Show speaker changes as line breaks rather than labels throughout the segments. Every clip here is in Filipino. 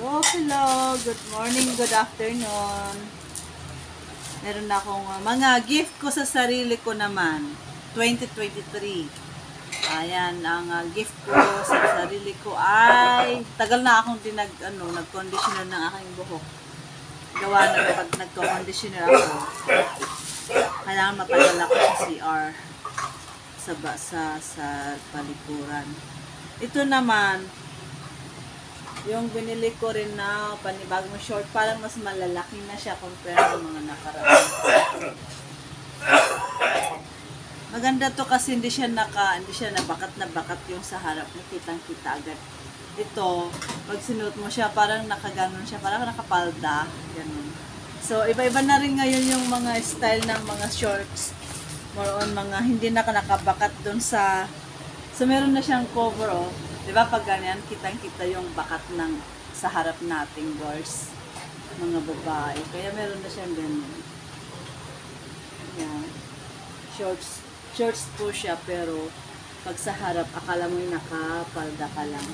Hello, hello. Good morning, good afternoon. Meron na akong mga gift ko sa sarili ko naman. 2023. Ayan, ang gift ko sa sarili ko ay tagal na akong nag-conditioner ng aking buhok. Gawa na pag nagko-conditioner ako. Kailangan matagal ako sa CR sa palikuran. Ito naman yung binili ko rin na panibagong short, parang mas malalaki na siya compare sa mga nakaraan. Maganda to kasi hindi siya nabakat na bakat yung sa harap, nakitang-kita agad. Ito, pag sinuot mo siya, parang nakaganon siya, parang nakapalda, ganun. So, iba-iba na rin ngayon yung mga style ng mga shorts. More on mga hindi na nakabakat dun sa... So, meron na siyang cover, oh. Diba pag ganyan, kitang-kita yung bakat ng sa harap nating girls, mga babae. Kaya meron na siyang ganyan. Yan. Shorts po siya, pero pag sa harap, akala mo yung nakapalda ka lang.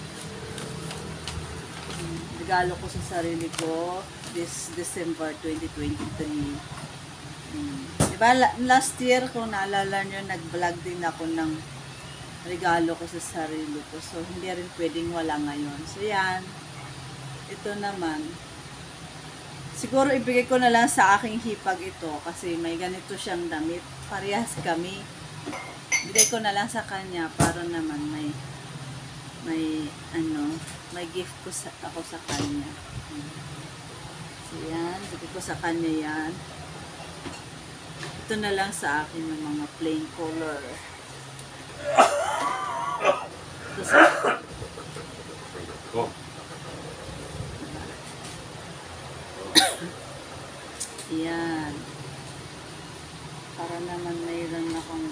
Regalo ko sa sarili ko this December 2023. Diba last year, kung naalala nyo, nag-vlog din ako ng regalo ko sa sarili ko. So, hindi rin pwedeng wala ngayon. So, yan. Ito naman. Siguro, ibigay ko na lang sa aking hipag ito. Kasi may ganito siyang damit. Parehas kami. Ibigay ko na lang sa kanya para naman may gift ko ako sa kanya. So, yan. Ibigay ko sa kanya yan. Ito na lang sa akin ng mga plain color. Yan. Para naman mayroon akong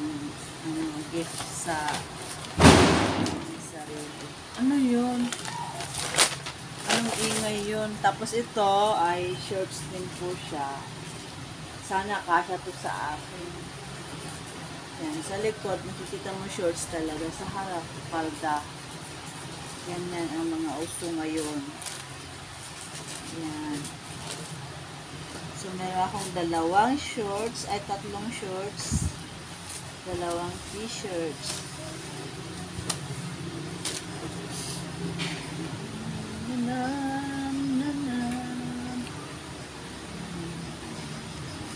gift sa sarili. Ano yun? Anong ingay yun? Tapos ito ay shorts din po siya. Sana kasya to sa akin. Yan, sa likod, nakikita mo shorts talaga. Sa harap, palda. Yan ang mga uso ngayon. Yan. So, meron akong tatlong shorts, dalawang t-shirts.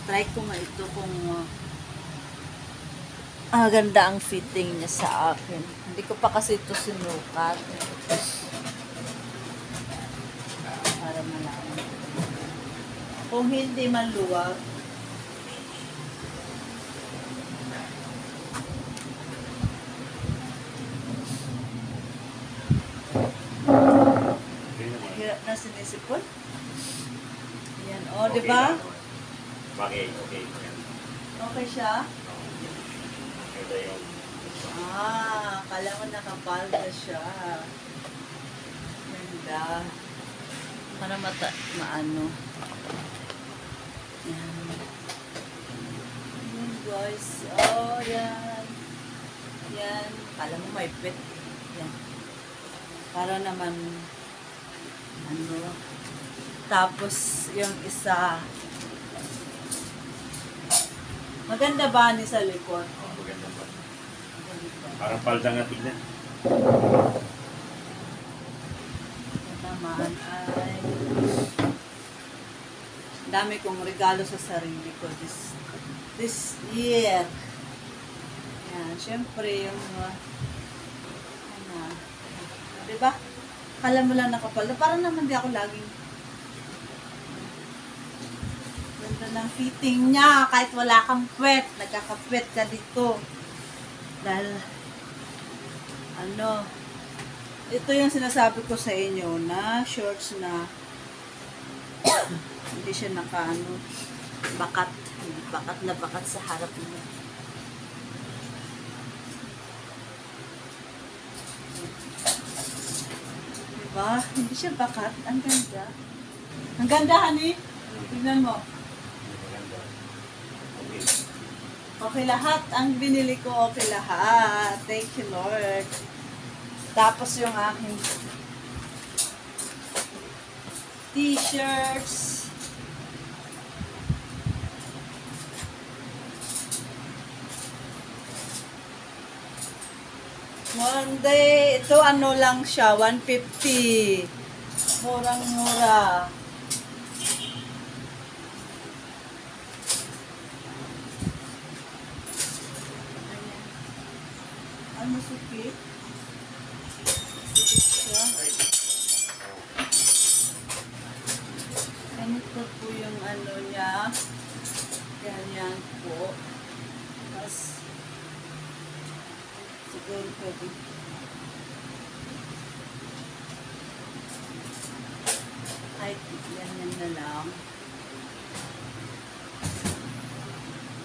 Try ko nga ito kung ganda ang fitting niya sa akin. Hindi ko pa kasi ito sinukat. Para malaman. Kung hindi maluwag, hirap na sinisipon. Yan. O, okay, diba?
Okay.
Okay siya? Kala mo nakapalda siya. Ganda. Para maano. Yan. Yan guys. Oh, yan. Yan. Kala mo may pet. Yan. Para naman tapos yung isa. Maganda ba ni sa likod?
Maganda ba? Parang palda nga tignan.
Naman ay dami kong regalo sa sarili ko this year. Yan, syempre yung diba? Kala mo lang nakapalda. Parang naman di ako laging ganda ng fitting niya. Kahit wala kang puwet, nagkakapwet ka dito. Dahil ito yung sinasabi ko sa inyo na shorts na hindi siya bakat na bakat sa harap mo. Diba? Hindi siya bakat. Ang ganda. Ang ganda, honey. Tignan mo. Okay lahat. Ang binili ko, okay lahat. Thank you, Lord. Tapos yung aking t-shirts. Monday, ito ano lang siya, 150. Murang-mura. Ano sukit? Sukit siya. Ganito po yung ano niya. Ganyan po. Tapos, siguro pwede. Kahit ganyan na lang.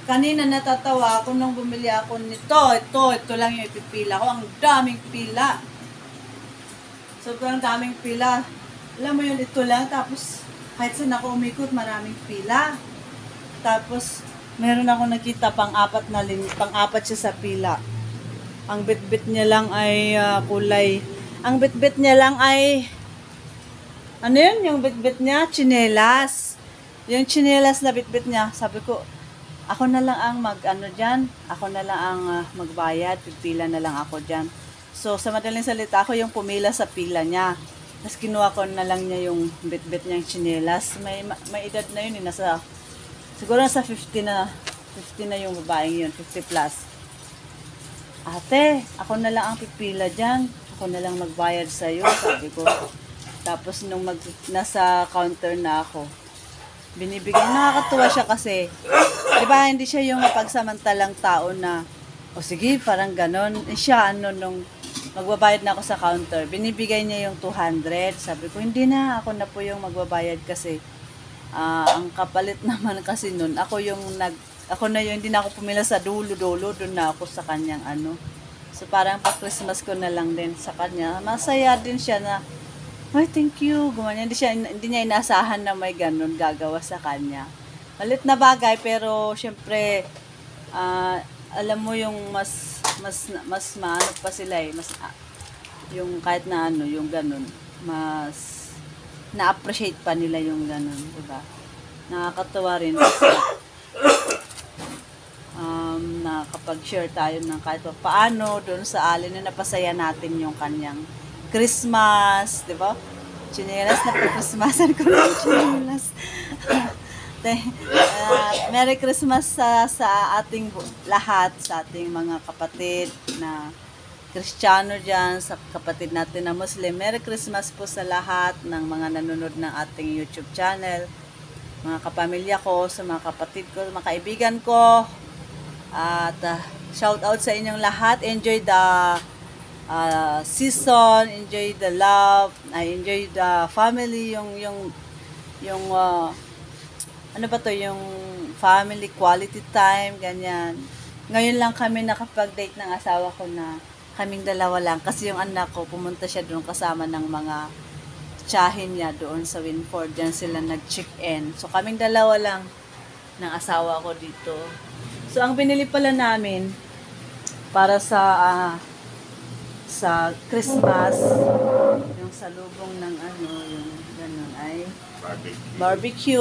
Kanina natatawa ako nung bumili ako nito. Ito lang yung ipipila ko. Ang daming pila. Sobrang daming pila. Alam mo yun, ito lang. Tapos, kahit saan ako umikot, maraming pila. Tapos, meron ako nakita pang-apat siya sa pila. Ang bitbit niya lang ay kulay. Ang bitbit niya lang ay, ano yun? Yung bitbit niya, tsinelas. Yung tsinelas na bitbit niya, sabi ko, ako na lang ang ako na lang ang magbayad, pipila na lang ako dyan. So, sa madaling salita, ako yung pumila sa pila niya. Tapos kinuha ko na lang niya yung bit-bit niyang tsinelas. May edad na yun, siguro nasa 50 na yung babaeng yun, 50 plus. Ate, ako na lang ang pipila dyan. Ako na lang magbayad sa'yo, sabi ko. Tapos nung nasa counter na ako, binibigyan. Nakakatuwa siya kasi, di ba, hindi siya yung mapagsamantalang tao na, o sige, parang ganon. Siya, nung magbabayad na ako sa counter, binibigay niya yung 200. Sabi ko, hindi na, ako na po yung magbabayad kasi, ang kapalit naman kasi nun, ako na yung, hindi na ako pumila sa dulo-dulo, doon na ako sa kanyang So, parang pa-Christmas ko na lang din sa kanya. Masaya din siya na, ay, thank you. Gumanyan. Hindi niya inasahan na may ganun gagawa sa kanya. Malit na bagay, pero syempre, alam mo yung mas maano pa sila eh. Yung kahit na yung ganun, mas na-appreciate pa nila yung ganun, diba? Nakakatuwa rin kasi, nakapag-share tayo ng kahit paano doon sa alin na napasaya natin yung kanyang Christmas, di ba? Chinelas na Christmasan ko ng chinelas. Merry Christmas sa ating lahat, sa ating mga kapatid na Kristiyano dyan, sa kapatid natin na Muslim. Merry Christmas po sa lahat ng mga nanonood ng ating YouTube channel, mga kapamilya ko, sa mga kapatid ko, mga kaibigan ko. At shout out sa inyong lahat. Enjoy the season, enjoy the love, enjoy the family, yung ano ba to, yung family quality time, ganyan. Ngayon lang kami nakapag-date ng asawa ko na kaming dalawa lang kasi yung anak ko pumunta siya doon kasama ng mga tiyahin niya doon sa Winford, diyan sila nag-check-in. So kaming dalawa lang ng asawa ko dito. So ang binili pala namin para sa Christmas, yung salubong ng yung ganun ay barbecue.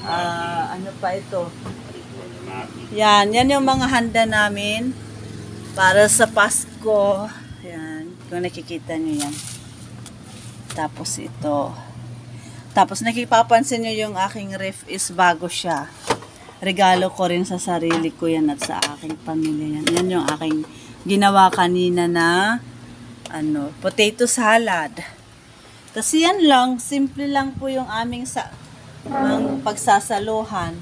Ano pa ito? Yan yung mga handa namin para sa Pasko. Yan, kung nakikita nyo yan. Tapos ito. Tapos nakipapansin nyo yung aking ref is bago siya. Regalo ko rin sa sarili ko yan at sa aking pamilya yan. Yan yung aking ginawa kanina na potato salad. Kasi yan lang, simple lang po yung aming pagsasaluhan.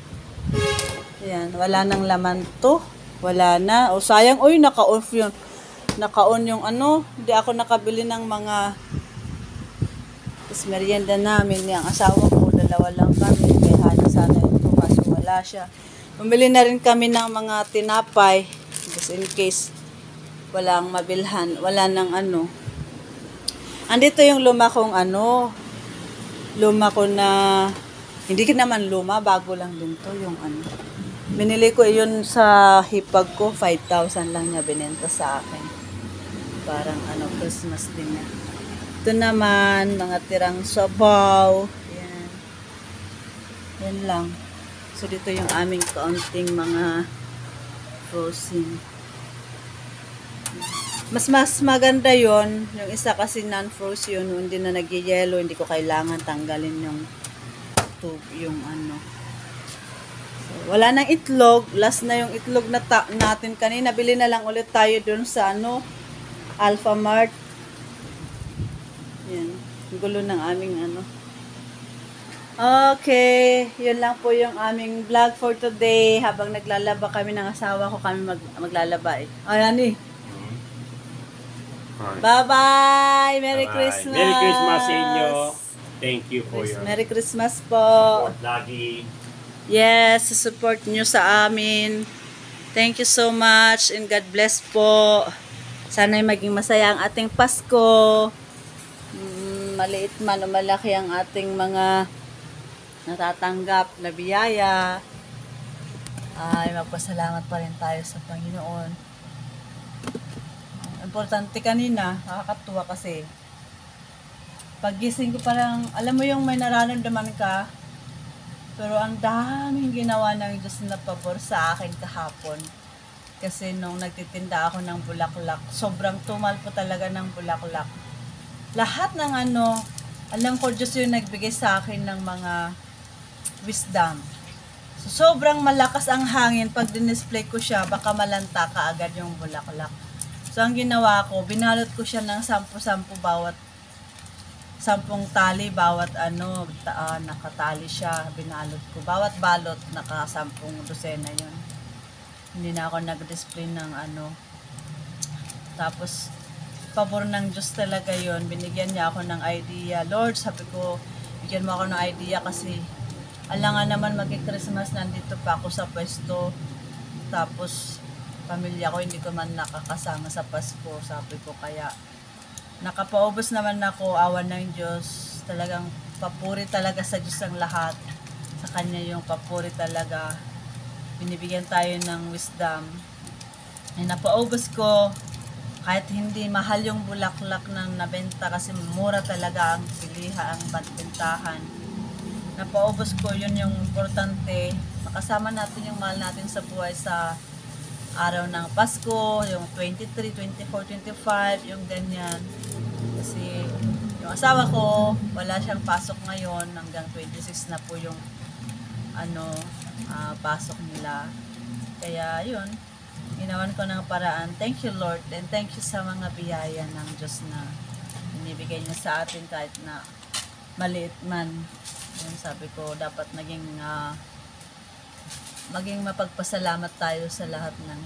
Yan, wala nang laman to. Wala na. O sayang, naka-off yun. Naka-on yung hindi ako nakabili ng mga merienda namin. Yung asawa ko, dalawa lang kami. Kaya hali sana ito, kaso wala siya. Bumili na rin kami ng mga tinapay. Just in case walang mabilhan, wala nang Andito yung luma ko na, hindi ka naman luma, bago lang din to yung Binili ko yun sa hipag ko, 5,000 lang niya binenta sa akin. Parang Christmas din na. Ito naman, mga tirang sabaw. Yan. Yan lang. So, dito yung aming kaunting mga frozen. Mas maganda yon. Yung isa kasi non-frozen, hindi na nag-yellow, hindi ko kailangan tanggalin yung tube, yung ano. So, wala nang itlog. Last na yung itlog na natin kanina. Bili na lang ulit tayo dun sa ano, Alphamart. Yan. Ang gulo ng aming ano. Okay, yun lang po yung aming vlog for today. Habang naglalaba kami ng asawa ko, kami maglalaba eh. Ayan eh. Bye-bye! Merry
Bye-bye.
Christmas!
Merry Christmas sa inyo. Thank you for your
Merry Christmas po!
support lagi.
Yes, support nyo sa amin. Thank you so much and God bless po. Sana'y maging masaya ang ating Pasko. Maliit man o malaki ang ating mga natatanggap na biyaya. Ay, magpasalamat pa rin tayo sa Panginoon. Importante kanina, nakakatuwa kasi paggising ko parang, alam mo yung may nararamdaman ka, pero ang daming ginawa ng Diyos na pabor sa akin kahapon. Kasi nung nagtitinda ako ng bulaklak, sobrang tumal po talaga ng bulaklak. Lahat ng ano, alam ko Diyos yung nagbigay sa akin ng mga wisdom. So, sobrang malakas ang hangin. Pag dinisplay ko siya, baka malanta ka agad yung bulaklak. So, ang ginawa ko, binalot ko siya ng 10 bawat 10 tali, bawat ano, nakatali siya, binalot ko. Bawat balot, naka 10 dosena yun. Hindi na ako nag-display ng ano. Tapos, pabor ng Diyos talaga yun. Binigyan niya ako ng idea. Lord, sabi ko, bigyan mo ako ng idea kasi alangan naman mag-Christmas, nandito pa ako sa pwesto. Tapos, pamilya ko, hindi ko man nakakasama sa Pasko. Sabi ko, kaya nakapaubos naman ako, awan ng Diyos. Talagang papuri talaga sa Diyos ang lahat. Sa Kanya yung papuri talaga. Binibigyan tayo ng wisdom. Ay, napaubos ko. Kahit hindi mahal yung bulaklak ng nabenta kasi mura talaga ang bilihan, ang bentahan. Napaubos ko, yun yung importante. Makasama natin yung mahal natin sa buhay sa araw ng Pasko, yung 23, 24, 25, yung ganyan. Kasi yung asawa ko, wala siyang pasok ngayon, hanggang 26 na po yung pasok nila. Kaya yun, ginawan ko ng paraan. Thank you Lord, and thank you sa mga biyaya ng Diyos na binibigay niya sa atin kahit na maliit man. Yun, sabi ko, dapat maging mapagpasalamat tayo sa lahat ng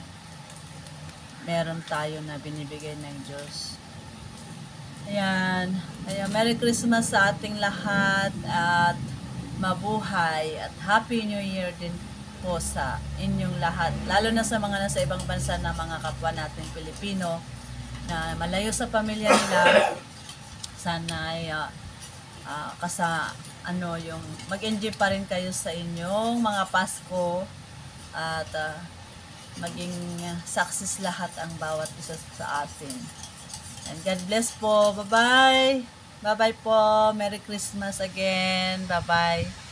meron tayo na binibigay ng Diyos. Ayan. Ayan, Merry Christmas sa ating lahat at mabuhay at Happy New Year din po sa inyong lahat. Lalo na sa mga nasa ibang bansa na mga kapwa natin Pilipino na malayo sa pamilya nila. Sana ay yung mag-enjoy pa rin kayo sa inyong mga Pasko at maging success lahat ang bawat isa sa atin. And God bless po. Bye-bye. Bye-bye po. Merry Christmas again. Bye-bye.